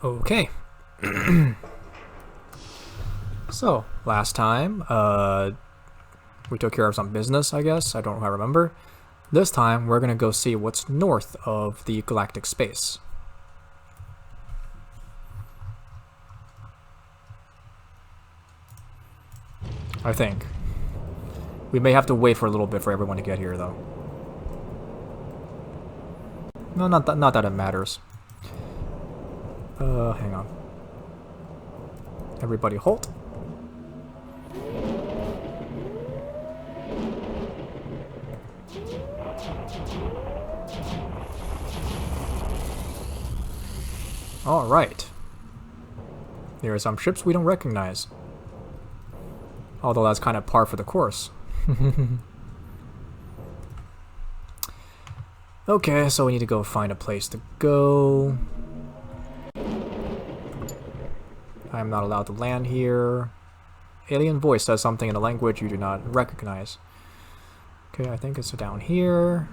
Okay. So, last time, we took care of some business, I guess. I don't quite remember. This time, we're gonna go see what's north of the galactic space. I think. We may have to wait for a little bit for everyone to get here, though. No, not that it matters. Hang on. Everybody halt. Alright. There are some ships we don't recognize. Although that's kind of par for the course. Okay, so we need to go find a place to go. I'm not allowed to land here. Alien voice says something in a language you do not recognize. Okay, I think it's down here.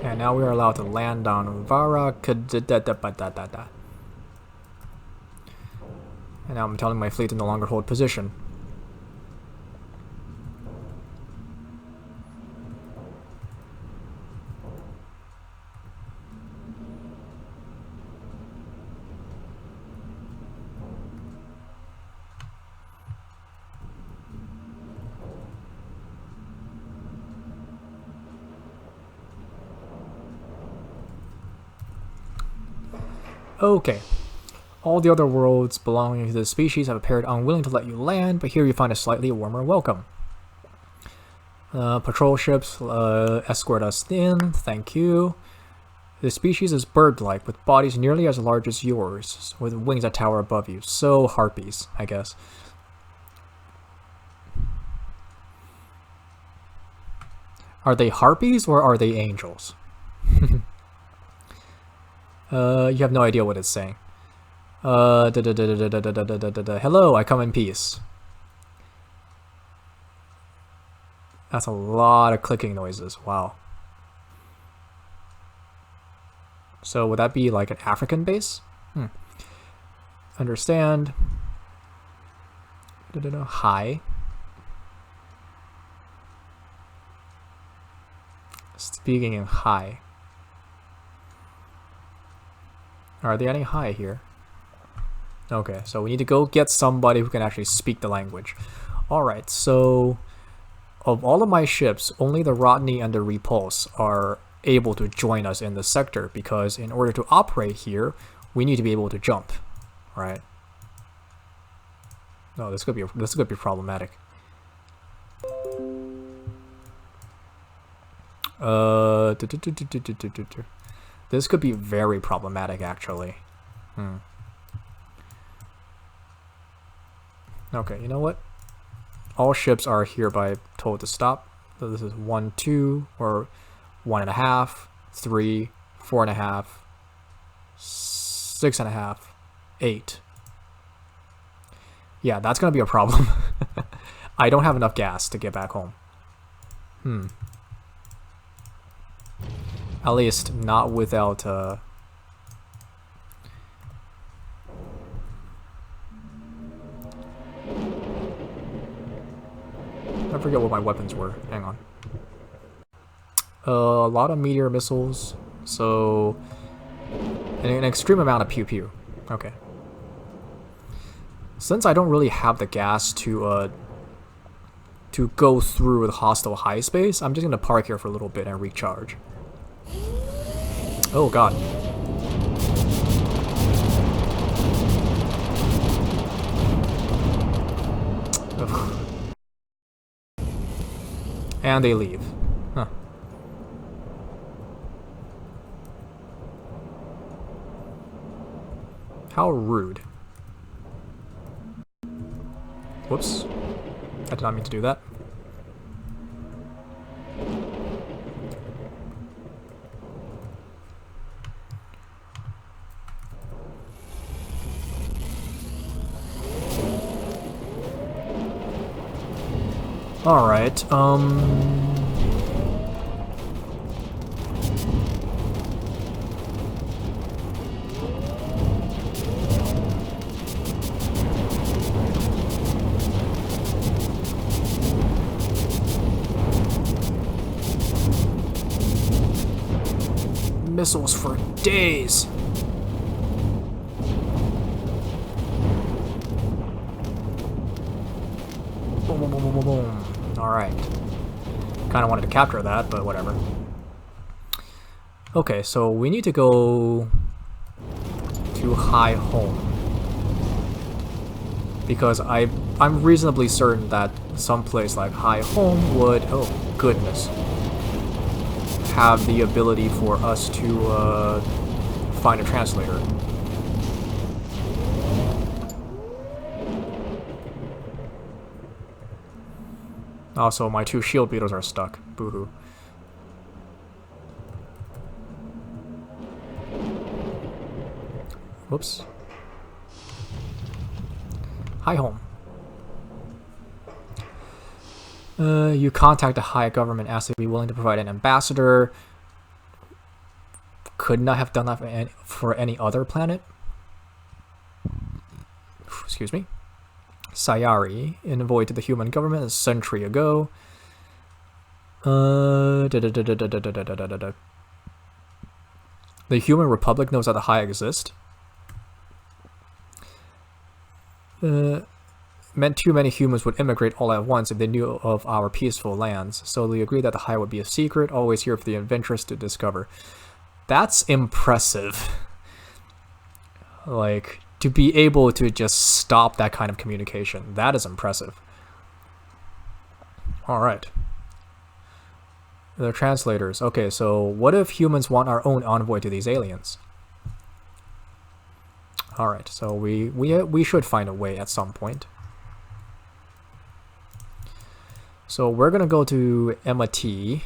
And now we are allowed to land on Vara. And now I'm telling my fleet to no longer hold position. Okay. All the other worlds belonging to this species have appeared unwilling to let you land, but here you find a slightly warmer welcome. Patrol ships escort us in, thank you. The species is bird-like, with bodies nearly as large as yours, with wings that tower above you. So harpies, I guess. Are they harpies or are they angels? You have no idea what it's saying. Hello, I come in peace. That's a lot of clicking noises. Wow. So would that be like an African base? Understand. Hi. Speaking in hi. Are there any hi here? Okay, so we need to go get somebody who can actually speak the language. Alright, so of all of my ships, only the Rodney and the Repulse are able to join us in the sector, because in order to operate here, we need to be able to jump, right? No, this could be problematic. This could be very problematic, actually. Okay, you know what? All ships are hereby told to stop. So this is 1, 2, or 1.5, 3, 4.5, 6.5, 8. Yeah, that's gonna be a problem. I don't have enough gas to get back home. At least not without I forget what my weapons were. Hang on. A lot of meteor missiles, so an extreme amount of pew pew. Okay. Since I don't really have the gas to go through the hostile high space, I'm just gonna park here for a little bit and recharge. Oh god. Ugh. And they leave. Huh. How rude. Whoops. I did not mean to do that. Alright, missiles for days. Boom, boom, boom, boom, boom, boom. Alright. Kinda wanted to capture that, but whatever. Okay, so we need to go to High Home. Because I'm reasonably certain that someplace like High Home would, oh goodness, have the ability for us to find a translator. Also, my 2 shield beetles are stuck. Boo-hoo. Whoops. Hi Home. You contact the high government, ask if they'd be willing to provide an ambassador. Could not have done that for any other planet. Excuse me. Sayari, envoy to the human government a century ago. The Human Republic knows that the High exist. Meant too many humans would immigrate all at once if they knew of our peaceful lands, so they agreed that the High would be a secret, always here for the adventurous to discover. That's impressive. Like, to be able to just stop that kind of communication, that is impressive. Alright. The translators. Okay, so what if humans want our own envoy to these aliens? Alright, so we should find a way at some point. So we're gonna go to Emma T.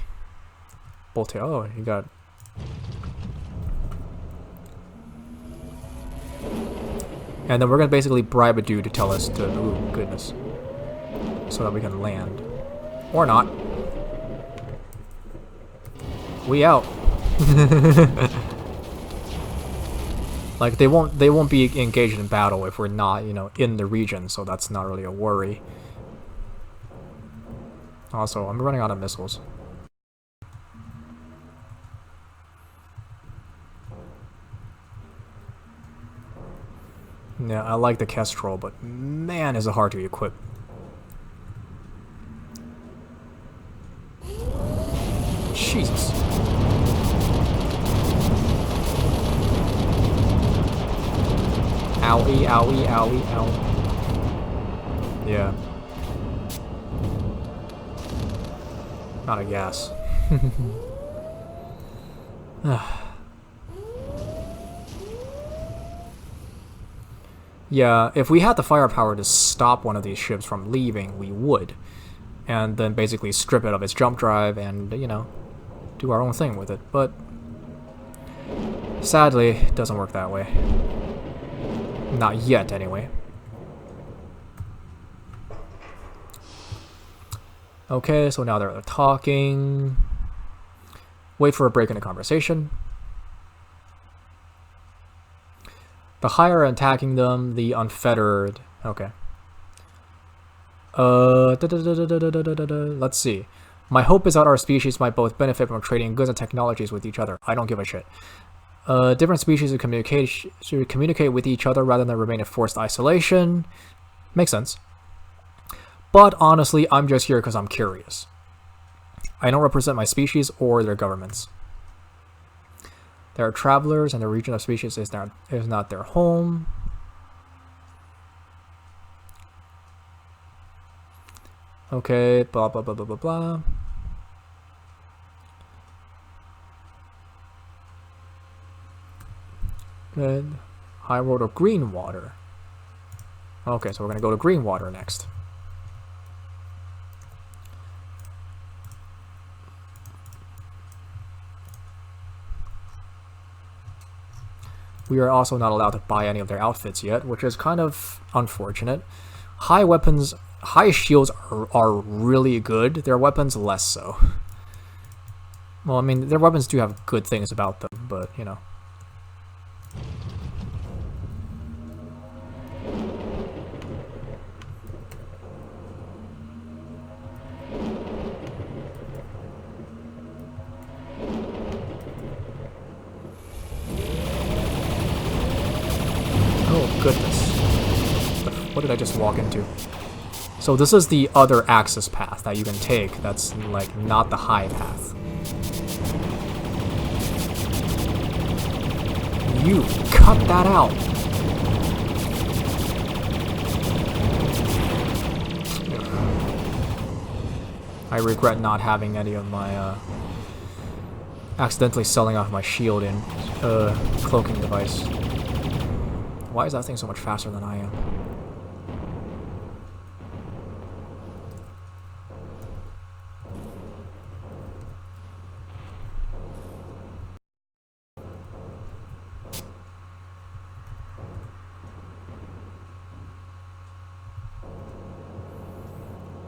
Bolte. Oh, you got. And then we're gonna basically bribe a dude to tell us to. Ooh, goodness. So that we can land. Or not. We out. Like they won't be engaged in battle if we're not, you know, in the region, so that's not really a worry. Also, I'm running out of missiles. Yeah, I like the Kestrel, but man, is it hard to equip. Jesus. Owie, owie, owie, ow. Yeah. Not a gas. Yeah, if we had the firepower to stop one of these ships from leaving, we would. And then basically strip it of its jump drive and, you know, do our own thing with it. But sadly, it doesn't work that way. Not yet, anyway. Okay, so now they're talking. Wait for a break in the conversation. The High are attacking them, the unfettered. Okay. Let's see. My hope is that our species might both benefit from trading goods and technologies with each other. I don't give a shit. Different species should communicate with each other rather than remain in forced isolation. Makes sense. But honestly, I'm just here because I'm curious. I don't represent my species or their governments. There are travelers, and the region of species is not their home. Okay, blah blah blah blah blah blah. Good. High road of green water. Okay, so we're gonna go to green water next. We are also not allowed to buy any of their outfits yet, which is kind of unfortunate. High weapons, high shields are really good. Their weapons less so. Well, I mean, their weapons do have good things about them, but, you know. did I just walk into? So this is the other access path that you can take that's like not the high path. You cut that out! I regret not having any of my accidentally selling off my shield and cloaking device. Why is that thing so much faster than I am?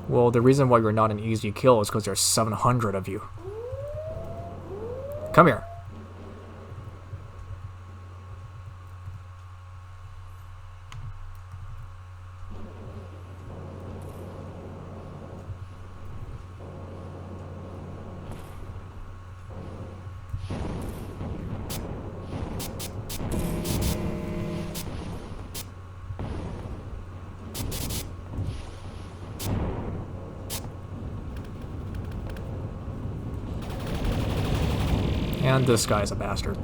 Well, the reason why you're not an easy kill is because there's 700 of you. Come here. And this guy's a bastard.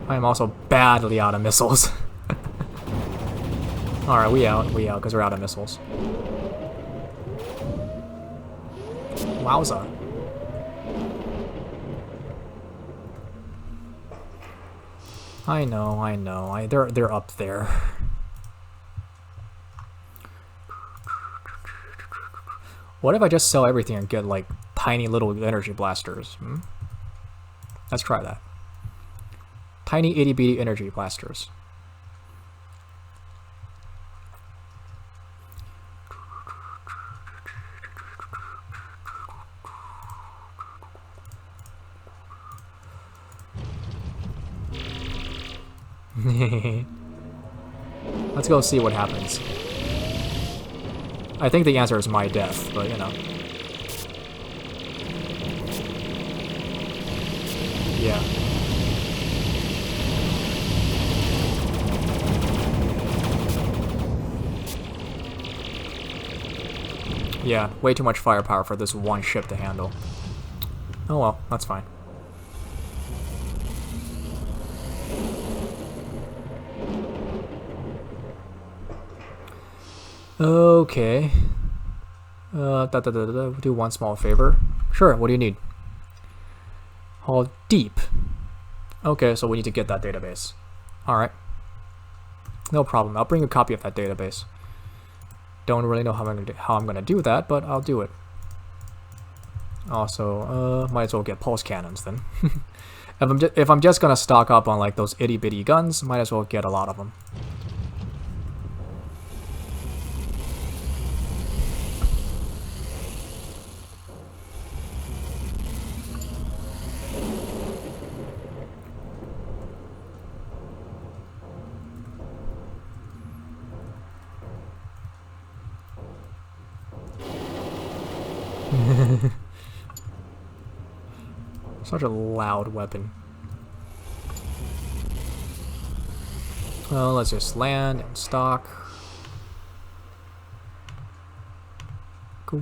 I am also badly out of missiles. Alright, we out, because we're out of missiles. Wowza. I know. They're up there. What if I just sell everything and get like tiny little energy blasters? Let's try that. Tiny itty bitty energy blasters. Let's go see what happens. I think the answer is my death, but you know. Yeah. Yeah, way too much firepower for this one ship to handle. Oh well, that's fine. Okay. Do one small favor. Sure, what do you need? Haul deep. Okay, so we need to get that database. Alright. No problem. I'll bring a copy of that database. Don't really know how I'm gonna do that, but I'll do it. Also, might as well get pulse cannons then. If I'm just gonna stock up on like those itty bitty guns, might as well get a lot of them. Such a loud weapon. Well, let's just land and stock. Cool.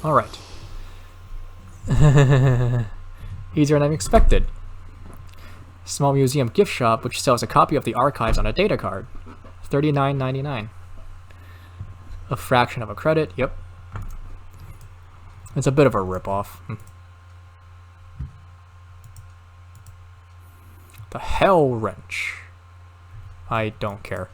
All right. Easier than expected. Small museum gift shop which sells a copy of the archives on a data card. $39.99. A fraction of a credit, yep. It's a bit of a ripoff. The Hell Wrench. I don't care.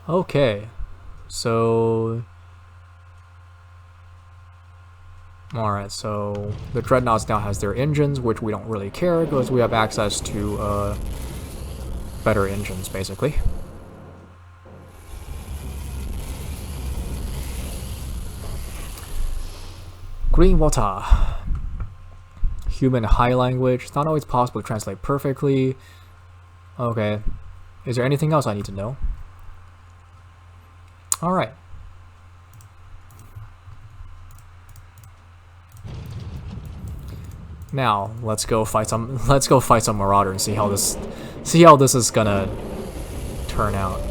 Okay, so Alright, so the Dreadnoughts now has their engines, which we don't really care because we have access to better engines, basically. Green water. Human high language. It's not always possible to translate perfectly. Okay. Is there anything else I need to know? Alright. Now, let's go fight some marauder and see how this is gonna turn out.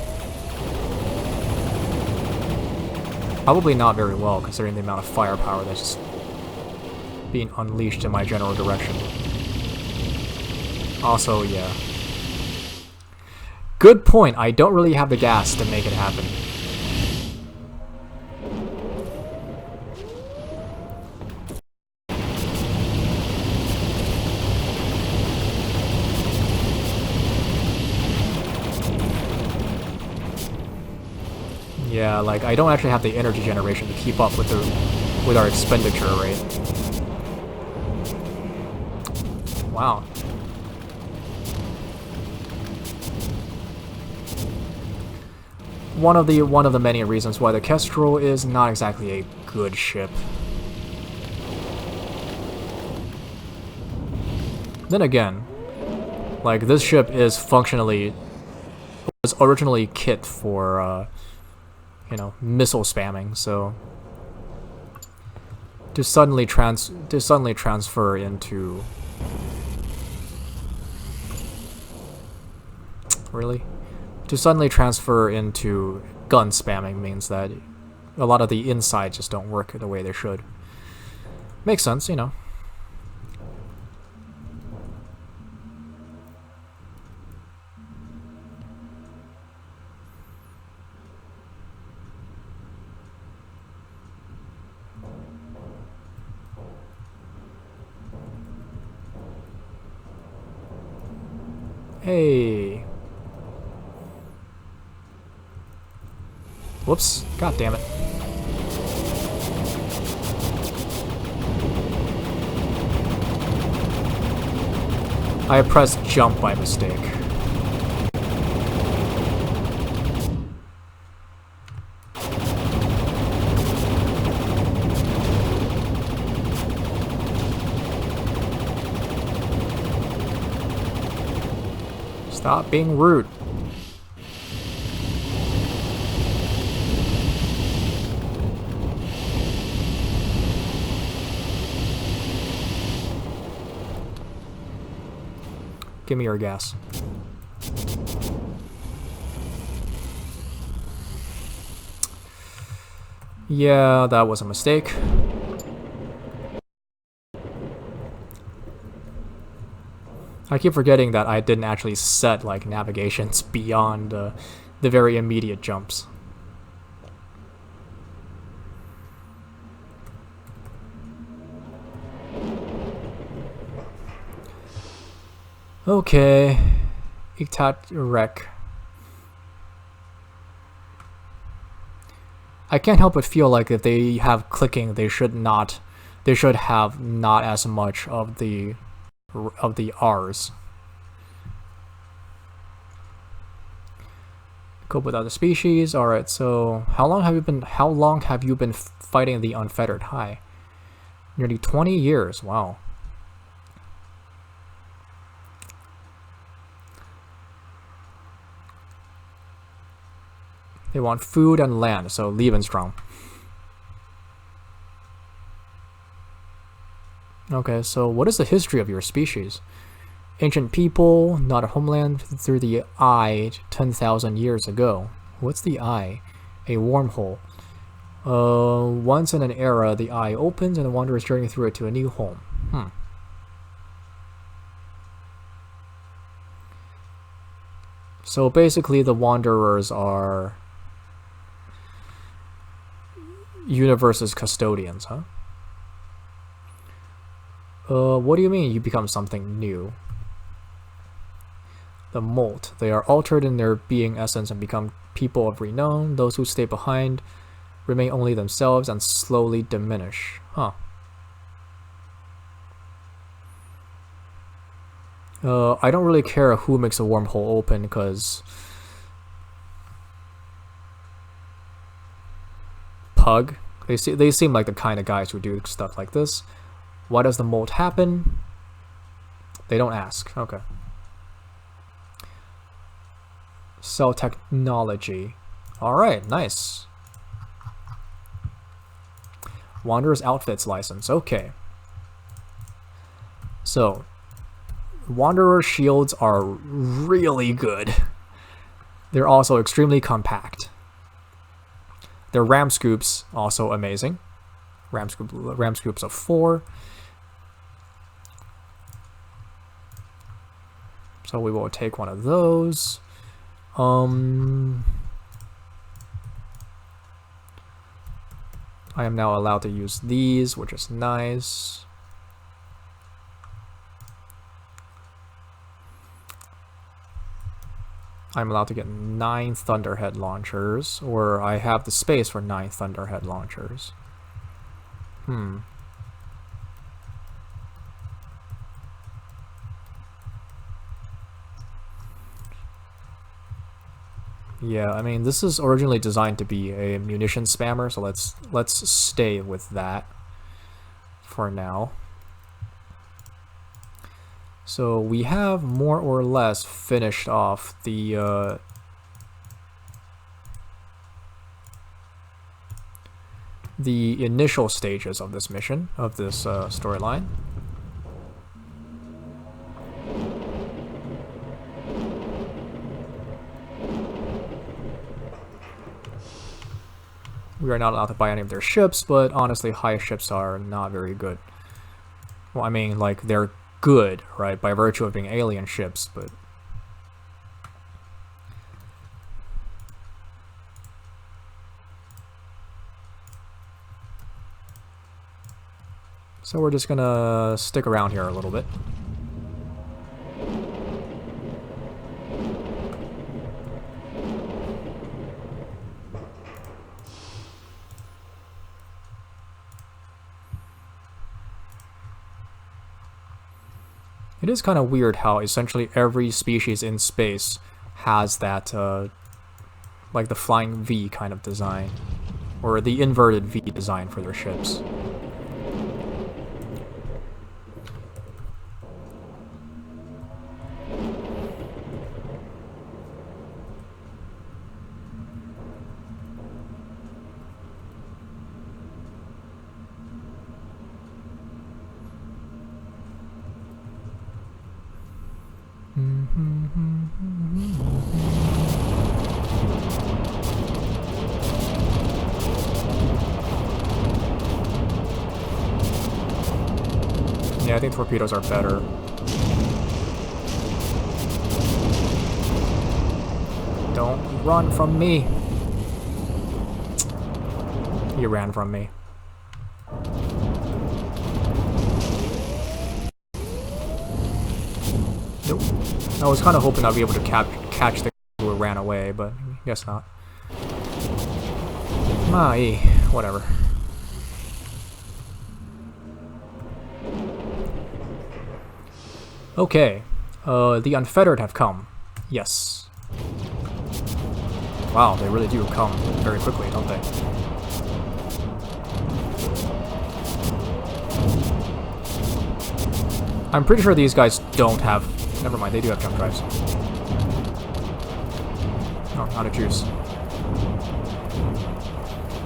Probably not very well, considering the amount of firepower that's just being unleashed in my general direction. Also, yeah. Good point, I don't really have the gas to make it happen. Yeah, like, I don't actually have the energy generation to keep up with our expenditure rate. Wow. One of the many reasons why the Kestrel is not exactly a good ship. Then again, like, this ship is was originally kit for you know, missile spamming, so to suddenly transfer into gun spamming means that a lot of the insides just don't work the way they should. Makes sense, you know. Hey. Whoops. God damn it. I pressed jump by mistake. Stop being rude. Give me your gas. Yeah, that was a mistake. I keep forgetting that I didn't actually set, like, navigations beyond the very immediate jumps. Okay. Iktat wreck. I can't help but feel like if they have clicking, they should have not as much of the R's. Cope with other species. All right. So how long have you been fighting the unfettered high? Nearly 20 years. Wow. They want food and land, so Lebensraum. Okay, so what is the history of your species? Ancient people, not a homeland, through the eye 10,000 years ago. What's the eye? A wormhole. Once in an era, the eye opens and the wanderer's journey through it to a new home. So basically the wanderers are universe's custodians, huh? What do you mean you become something new? The molt. They are altered in their being essence and become people of renown. Those who stay behind remain only themselves and slowly diminish. Huh. I don't really care who makes a wormhole open, because Pug, they seem like the kind of guys who do stuff like this. Why does the molt happen? They don't ask. Okay. Cell technology. Alright, nice. Wanderer's outfits license. Okay. So, Wanderer shields are really good. They're also extremely compact. Their ram scoops, also amazing. Ram scoops of 4. So we will take one of those. I am now allowed to use these, which is nice. I'm allowed to get 9 Thunderhead launchers, or I have the space for 9 Thunderhead launchers. Yeah, I mean, this is originally designed to be a munition spammer, so let's stay with that for now. So we have more or less finished off the initial stages of this mission, of this storyline. We are not allowed to buy any of their ships, but honestly, high ships are not very good. Well, I mean, like, they're good, right, by virtue of being alien ships, but... So we're just gonna stick around here a little bit. It is kind of weird how essentially every species in space has that, like the flying V kind of design, or the inverted V design for their ships. Yeah, I think torpedoes are better. Don't run from me. He ran from me. Nope. I was kind of hoping I'd be able to catch the who ran away, but I guess not. Whatever. Okay, the Unfettered have come. Yes. Wow, they really do come very quickly, don't they? I'm pretty sure these guys don't have... Never mind, they do have jump drives. Oh, not a juice.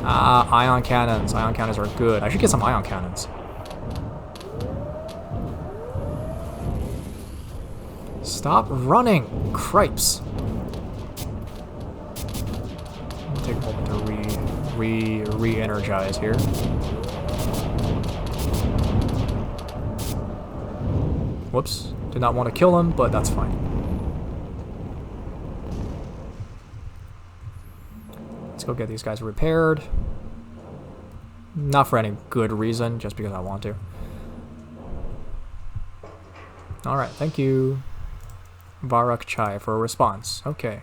Ah, ion cannons. Ion cannons are good. I should get some ion cannons. Stop running! Cripes! I'll take a moment to re-energize here. Whoops. Did not want to kill him, but that's fine. Let's go get these guys repaired. Not for any good reason, just because I want to. Alright, thank you. Varak Chai for a response. Okay.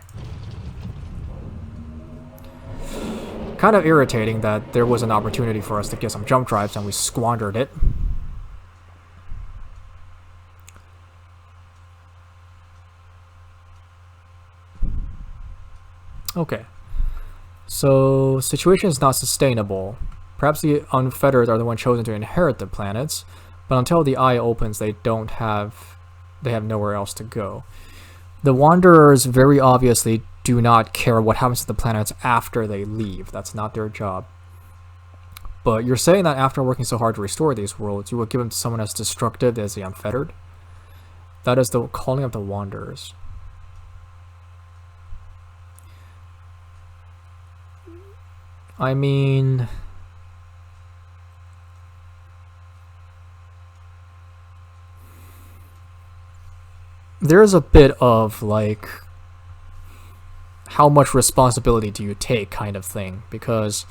Kind of irritating that there was an opportunity for us to get some jump drives and we squandered it. Okay. So, situation is not sustainable. Perhaps the unfettered are the ones chosen to inherit the planets, but until the eye opens, they have nowhere else to go. The Wanderers very obviously do not care what happens to the planets after they leave. That's not their job. But you're saying that after working so hard to restore these worlds, you will give them to someone as destructive as the Unfettered? That is the calling of the Wanderers. I mean... there's a bit of, like, how much responsibility do you take kind of thing, because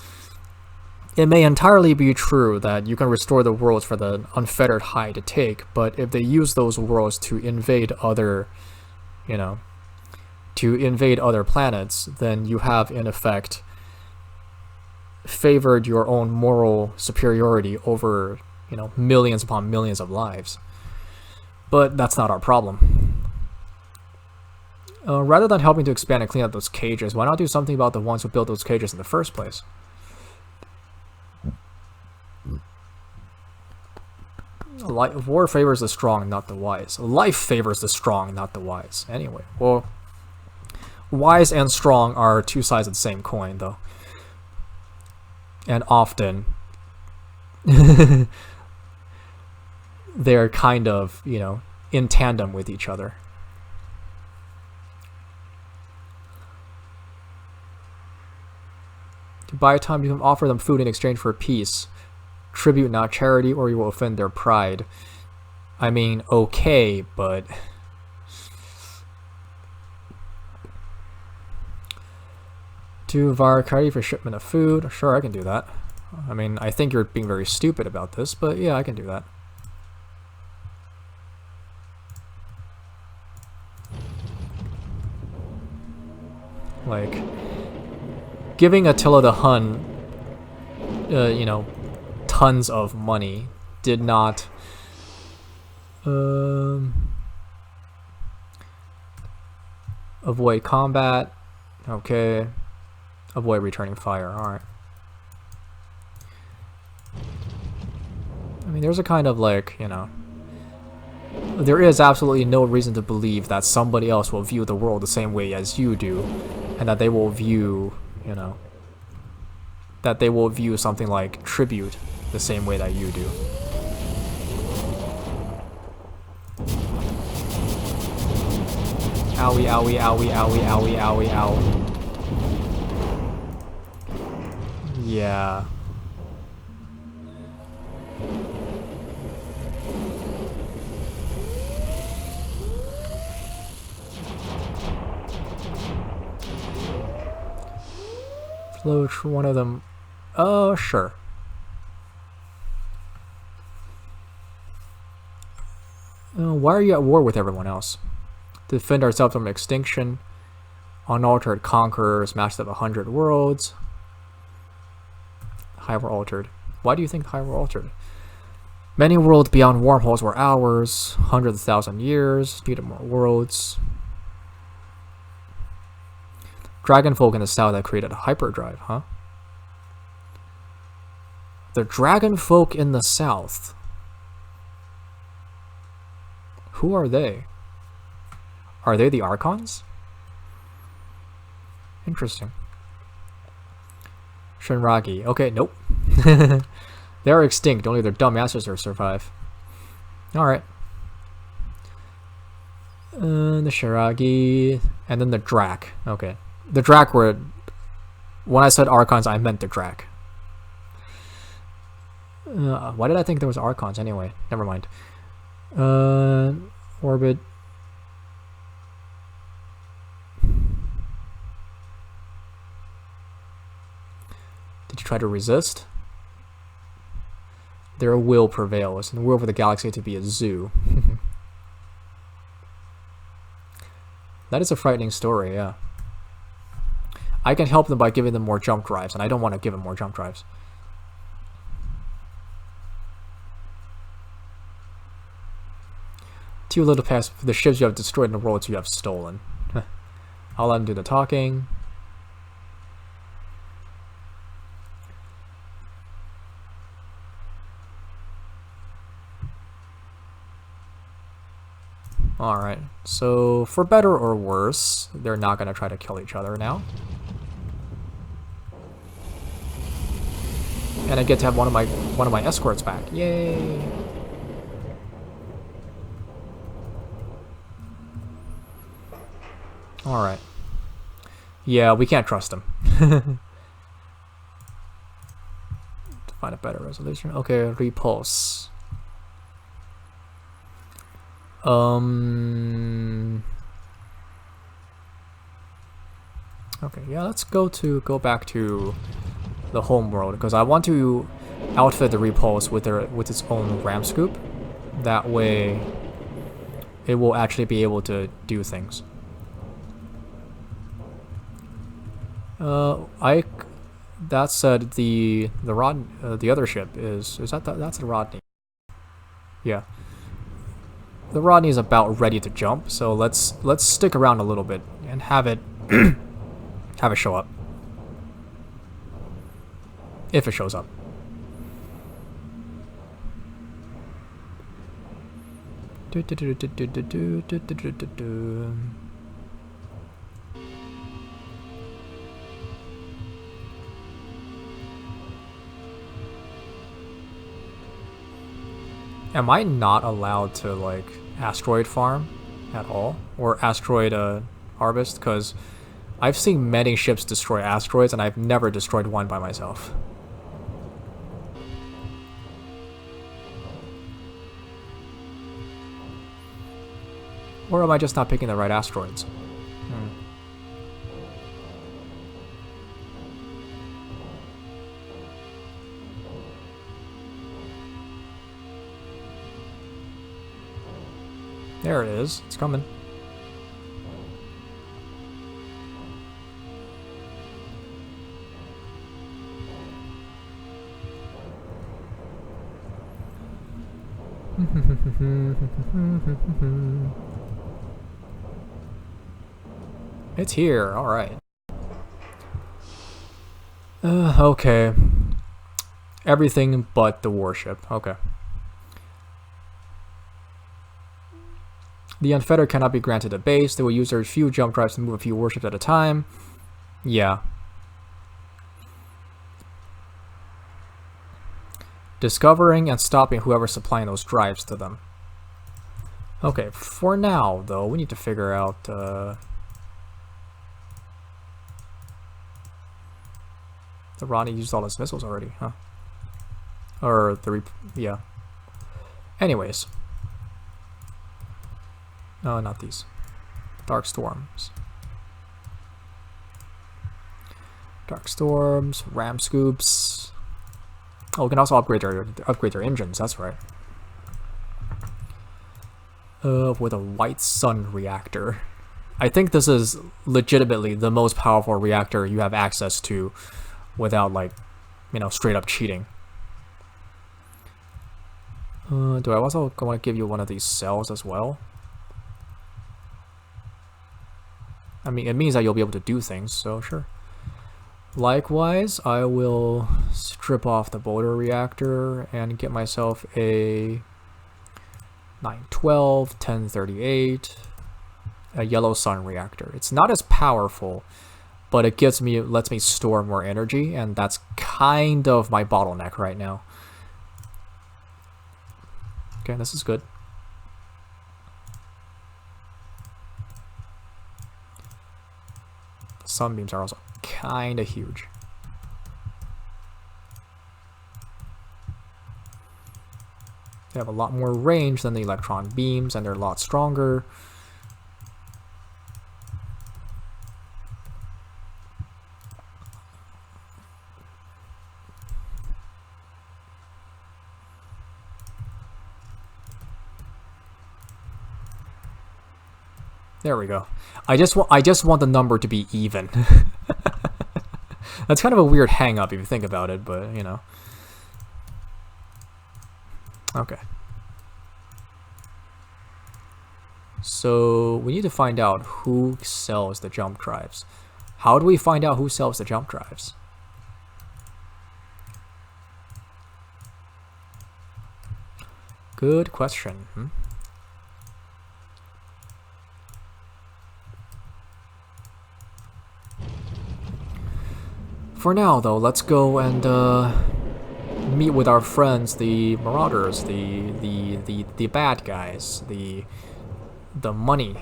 it may entirely be true that you can restore the worlds for the Unfettered High to take, but if they use those worlds to invade other, to invade other planets, then you have, in effect, favored your own moral superiority over, millions upon millions of lives. But that's not our problem. Rather than helping to expand and clean up those cages, why not do something about the ones who built those cages in the first place? War favors the strong, not the wise. Life favors the strong, not the wise. Anyway, well, wise and strong are two sides of the same coin, though. And often, they're kind of, in tandem with each other. To buy time, you can offer them food in exchange for peace. Tribute, not charity, or you will offend their pride. I mean, okay, but... to Varakari for shipment of food. Sure, I can do that. I mean, I think you're being very stupid about this, but yeah, I can do that. Like, giving Attila the Hun, tons of money did not avoid combat. Okay. Avoid returning fire. Alright. I mean, there's a kind of, like, there is absolutely no reason to believe that somebody else will view the world the same way as you do, and that they will view, that they will view something like tribute the same way that you do. Owie, owie, owie, owie, owie, owie, owie. Yeah. Float one of them. Oh, sure. Why are you at war with everyone else? Defend ourselves from extinction. Unaltered conquerors matched up 100 worlds. High were altered. Why do you think high were altered? Many worlds beyond wormholes were ours. Hundreds of thousand years. Needed more worlds. Dragon folk in the south that created a hyperdrive, huh? The dragon folk in the south. Who are they? Are they the Archons? Interesting. Shinragi. Okay, nope. They are extinct. Only their dumb asses are survive. Alright. The Shiragi. And then the Drak. Okay. The Drak were... when I said Archons, I meant the Drak. Why did I think there was Archons anyway? Never mind. Orbit. Did you try to resist? Their will prevails, and the will for the galaxy to be a zoo. That is a frightening story, yeah. I can help them by giving them more jump drives, and I don't want to give them more jump drives. Too little past the ships you have destroyed and the worlds you have stolen. I'll let them do the talking. Alright, so for better or worse, they're not gonna try to kill each other now. And I get to have one of my escorts back. Yay! Alright. Yeah, we can't trust him. To find a better resolution. Okay, repulse. Okay, yeah, let's go back to the home world because I want to outfit the repulse with its own ram scoop. That way, it will actually be able to do things. That said, the other ship is that's the Rodney. Yeah. The Rodney is about ready to jump, so let's stick around a little bit and have it have it show up. If it shows up. Am I not allowed to, like, asteroid farm at all? Or asteroid harvest? Because I've seen many ships destroy asteroids, and I've never destroyed one by myself. Or am I just not picking the right asteroids? There it is. It's coming. It's here. All right. Okay. Everything but the warship. Okay. The Unfettered cannot be granted a base. They will use their few jump drives to move a few warships at a time. Yeah. Discovering and stopping whoever's supplying those drives to them. Okay, for now, though, we need to figure out... The Ronnie used all his missiles already, huh? Or yeah. Anyways. No, not these. Dark Storms. Dark Storms, Ram Scoops. Oh, we can also upgrade their engines, that's right. With a White Sun reactor. I think this is legitimately the most powerful reactor you have access to without, like, you know, straight up cheating. Do I also want to give you one of these cells as well? I mean, it means that you'll be able to do things, so sure. Likewise, I will strip off the boulder reactor and get myself a 912, 1038, a yellow sun reactor. It's not as powerful, but it lets me store more energy, and that's kind of my bottleneck right now. Okay, this is good. Sunbeams are also kind of huge. They have a lot more range than the electron beams, and they're a lot stronger. There we go. I just want the number to be even. That's kind of a weird hang up if you think about it, but you know. Okay. So we need to find out who sells the jump drives. How do we find out who sells the jump drives? Good question. For now, though, let's go and meet with our friends, the marauders, the bad guys, the money.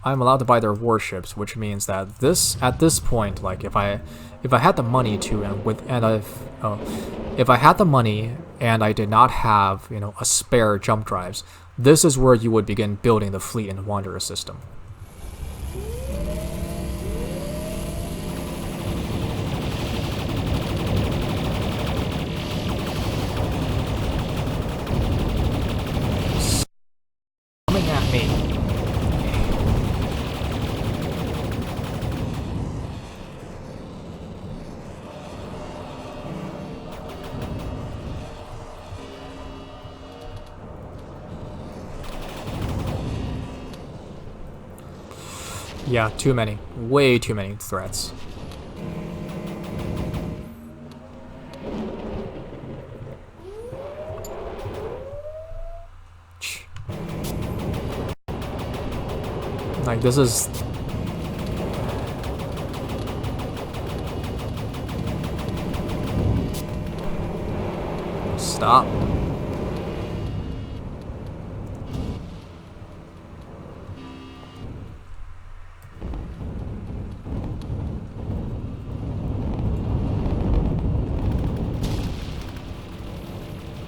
I'm allowed to buy their warships, which means that at this point, like if I had the money to if I had the money and I did not have, you know, a spare jump drives, this is where you would begin building the fleet and wanderer system. Coming at me. Yeah, too many. Way too many threats. Like, this is... Stop.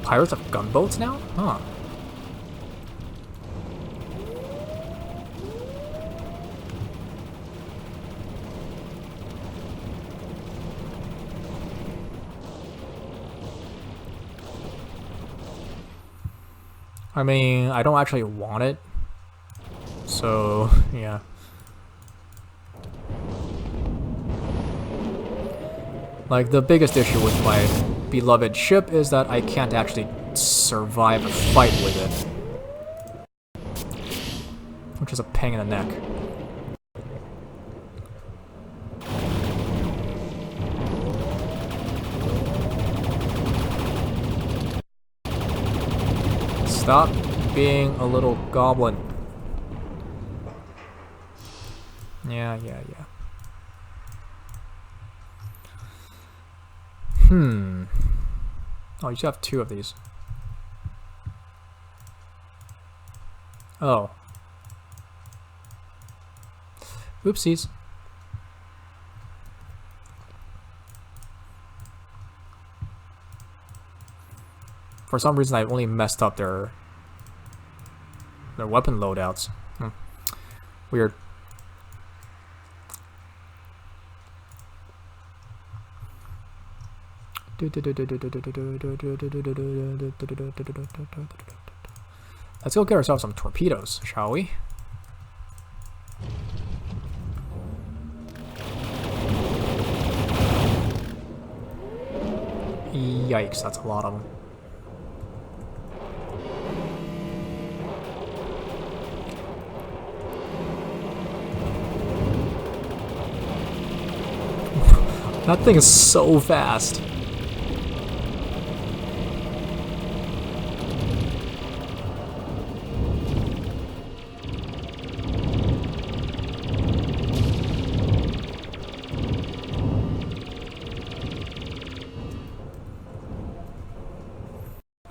Pirates have gunboats now? Huh. I mean, I don't actually want it. So, yeah. Like, the biggest issue with my beloved ship is that I can't actually survive a fight with it. Which is a pain in the neck. Stop being a little goblin. Yeah. Oh, you should have 2 of these. Oh. Oopsies. For some reason, I only messed up their weapon loadouts. Weird. Let's go get ourselves some torpedoes, shall we? Yikes, that's a lot of them. That thing is so fast.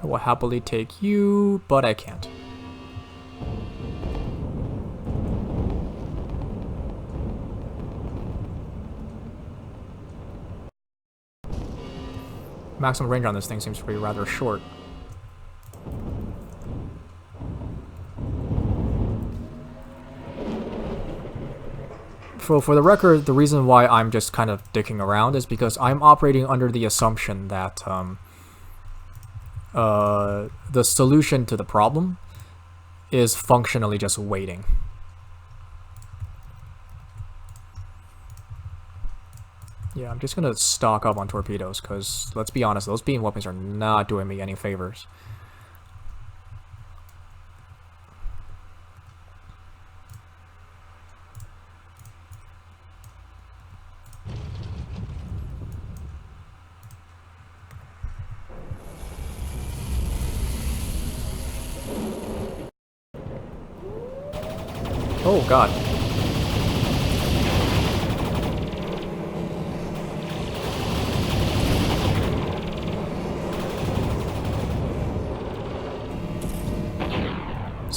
I will happily take you, but I can't. Maximum range on this thing seems to be rather short. For the record, the reason why I'm just kind of dicking around is because I'm operating under the assumption that the solution to the problem is functionally just waiting. Yeah, I'm just gonna stock up on torpedoes, because let's be honest, those beam weapons are not doing me any favors. Oh god.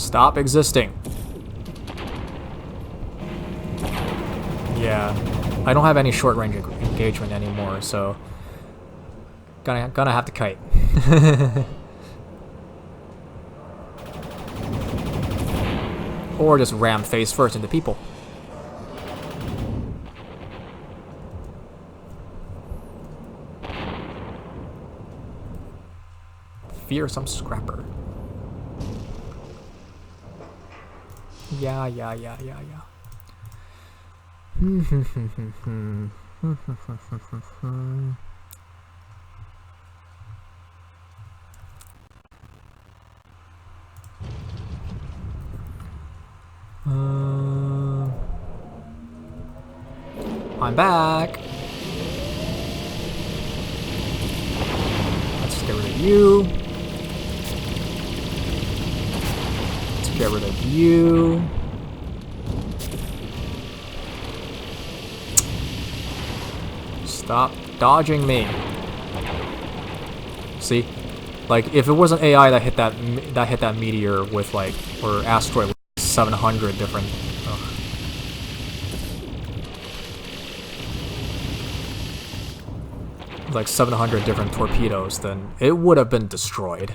Stop existing. Yeah, I don't have any short range engagement anymore, so gonna have to kite. Or just ram face first into people. Fearsome scrapper. Yeah. I'm back. Let's get rid of you. Let's get rid of you. Stop dodging me. See? Like, if it was an AI that hit that meteor with, like, or asteroid with 700 different... like 700 different torpedoes, then it would have been destroyed.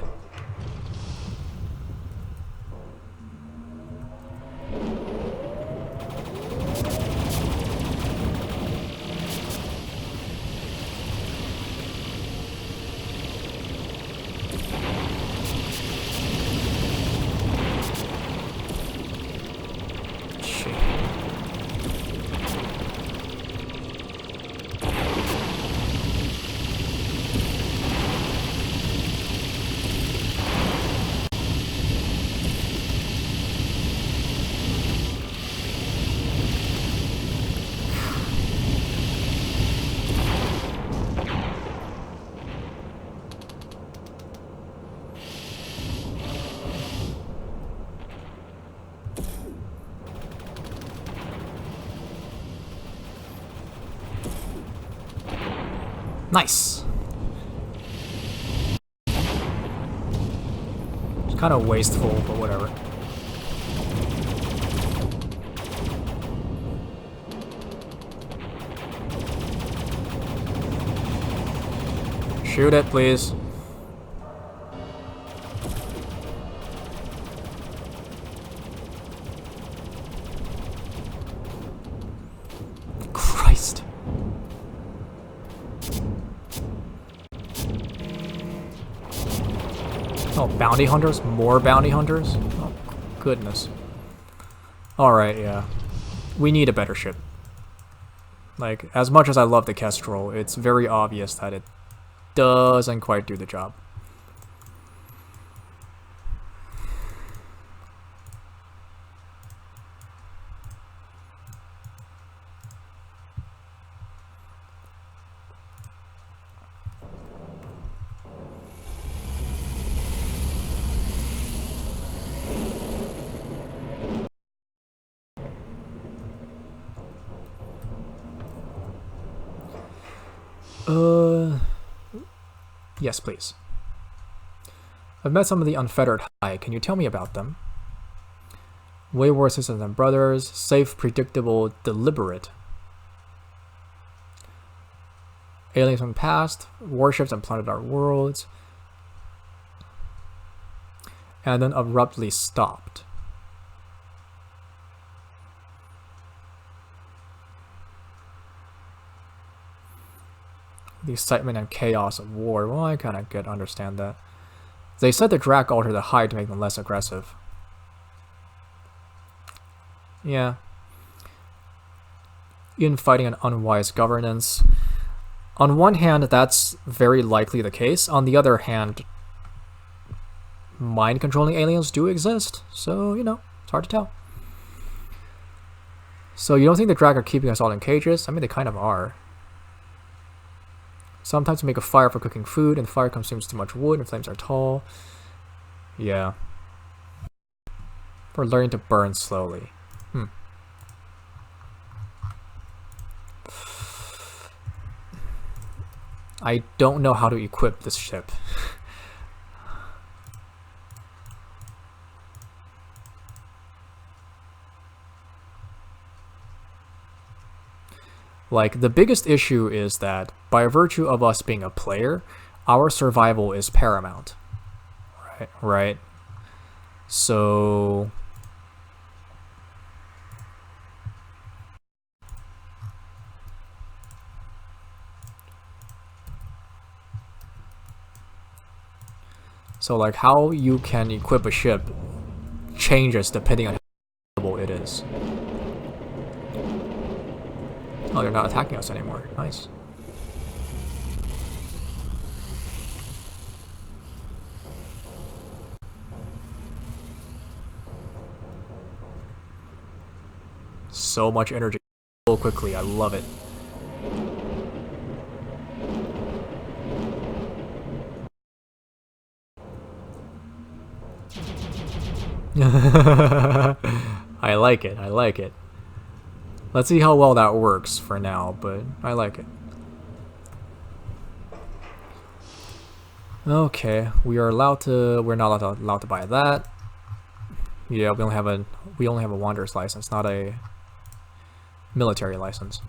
Nice. It's kind of wasteful, but whatever. Shoot it, please. Christ. Oh, bounty hunters? More bounty hunters? Oh, goodness. Alright, yeah. We need a better ship. Like, as much as I love the Kestrel, it's very obvious that it doesn't quite do the job. Yes, please. I've met some of the unfettered high. Can you tell me about them? Way worse sisters than brothers. Safe, predictable, deliberate. Aliens from the past. Warships that plundered our worlds. And then abruptly stopped. The excitement and chaos of war. Well, I kind of understand that. They said the Drak altered the hide to make them less aggressive. Yeah. Infighting and unwise governance. On one hand, that's very likely the case. On the other hand, mind-controlling aliens do exist. So, you know, it's hard to tell. So you don't think the Drak are keeping us all in cages? I mean, they kind of are. Sometimes we make a fire for cooking food, and the fire consumes too much wood, and flames are tall. Yeah. We're learning to burn slowly. I don't know how to equip this ship. Like, the biggest issue is that by virtue of us being a player, our survival is paramount. Right? So... So, like, how you can equip a ship changes depending on how valuable it is. Oh, they're not attacking us anymore. Nice. So much energy so quickly. I love it. I like it. I like it. Let's see how well that works for now, but I like it. Okay, we're not allowed to buy that. Yeah, we only have a wanderer's license, not a military license.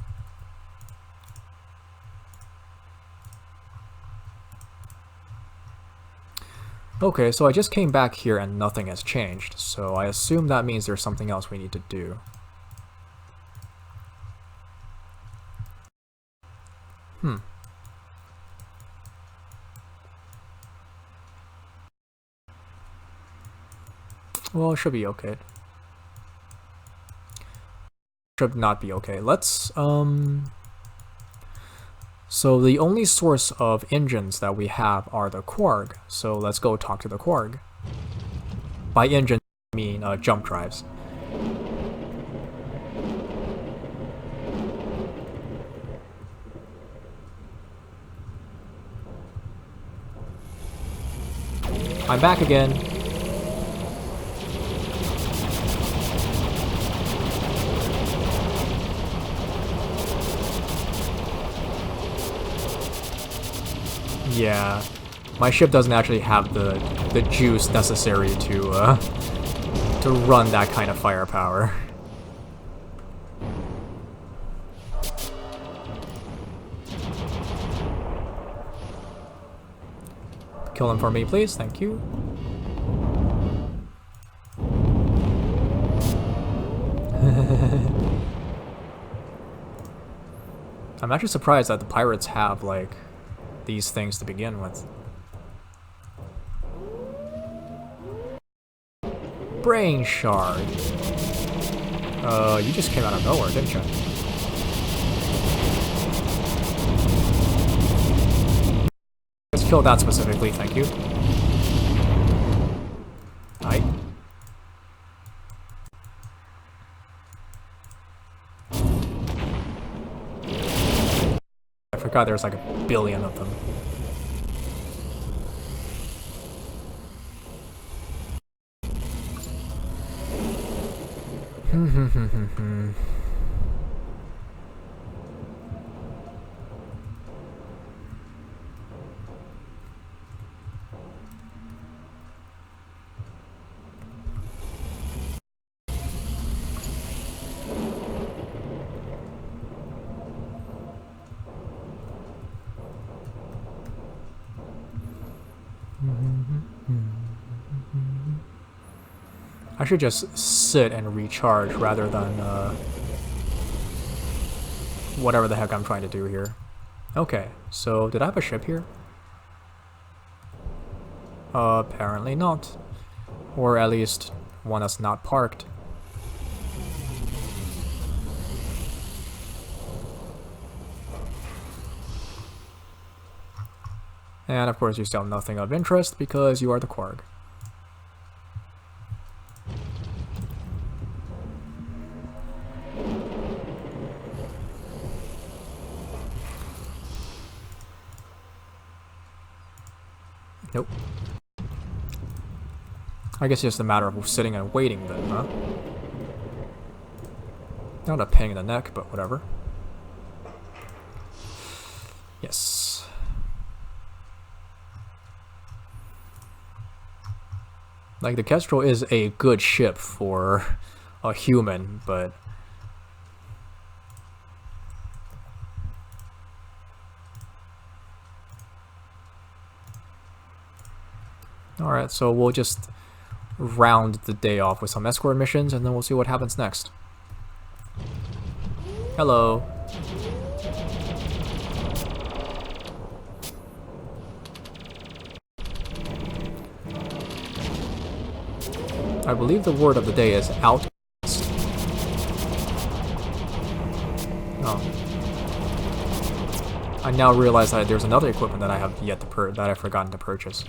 Okay, so I just came back here and nothing has changed, so I assume that means there's something else we need to do. Well, it should be okay. Should not be okay. Let's, So the only source of engines that we have are the Quarg, so let's go talk to the Quarg. By engine, I mean jump drives. I'm back again. Yeah, my ship doesn't actually have the juice necessary to run that kind of firepower. Kill him for me, please. Thank you. I'm actually surprised that the pirates have, like, these things to begin with. Brain shard. You just came out of nowhere, didn't you? Let's kill that specifically, thank you. Aye. I forgot there's like a billion of them. I should just sit and recharge rather than whatever the heck I'm trying to do here. Okay, so did I have a ship here? Apparently not. Or at least one that's not parked. And of course you still have nothing of interest because you are the Quarg. Nope. I guess it's just a matter of sitting and waiting then, huh? Not a pain in the neck, but whatever. Yes. Like, the Kestrel is a good ship for a human, but Alright, so we'll just round the day off with some escort missions, and then we'll see what happens next. Hello. I believe the word of the day is out. Oh. I now realize that there's another equipment that I have yet to that I've forgotten to purchase.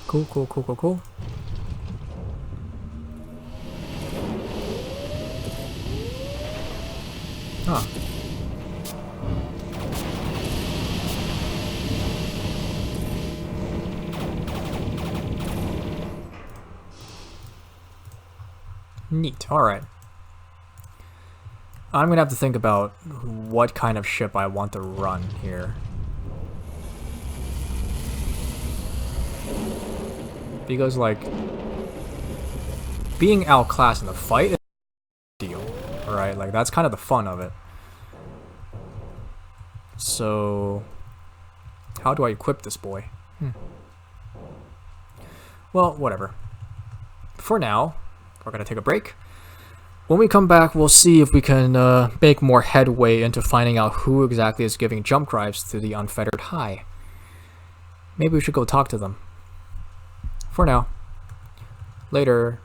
Cool, cool, cool, cool, cool. Huh. Neat. Alright. I'm gonna have to think about what kind of ship I want to run here. Because, like, being outclassed in the fight is a deal, right? Like, that's kind of the fun of it. So, how do I equip this boy? Well, whatever. For now, we're gonna take a break. When we come back, we'll see if we can make more headway into finding out who exactly is giving jump drives to the unfettered high. Maybe we should go talk to them. For now. Later.